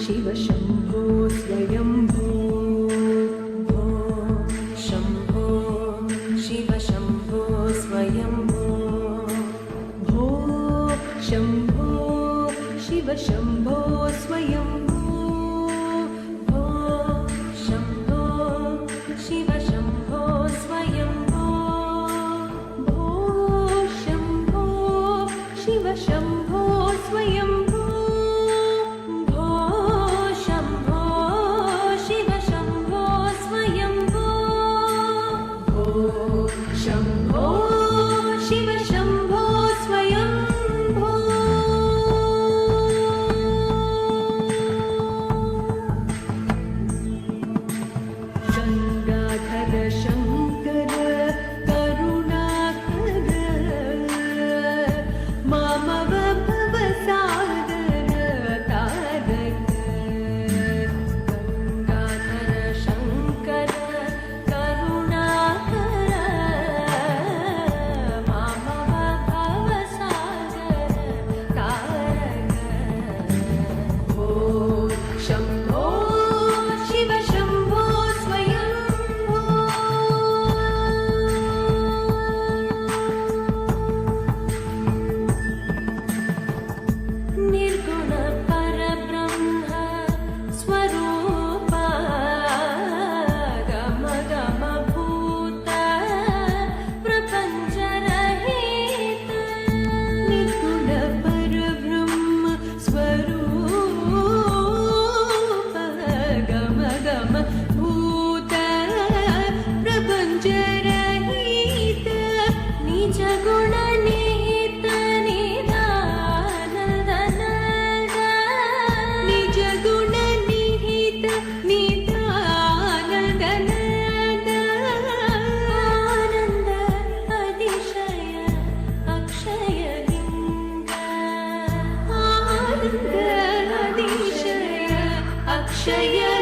शिव शम्भो स्वयम्भो भो शम्भो शिव शम्भो स्वयम्भो भो शम्भो शिव शम्भो स्वयम्भो भो शम्भो शिव शम्भो स्वयम्भो भो शम्भो शिव शम्भो स्वयम्भो भो शम्भो शिव शम्भो स्वयम्भो भो शम्भो शिव शम्भो स्वयम्भो गङ्गाधर शङ्कर करुणाकर मामव भवसागर तारक गङ्गाधर शङ्कर करुणाकर मामव भवसागर तारक भो शम्भो शिव शम्भो स्वयम्भो निर्गुण परब्रह्म स्वरूप गम गम भूत प्रपञ्च रहित निर्गुण परब्रह्म स्वरूप गम गम भूत प्रपञ्च रहित निज गुण निहित निदानन्द निज गुण निहित निदानन्द आनन्द अतिशय अक्षय लिङ्ग आनन्द अतिशय अक्षय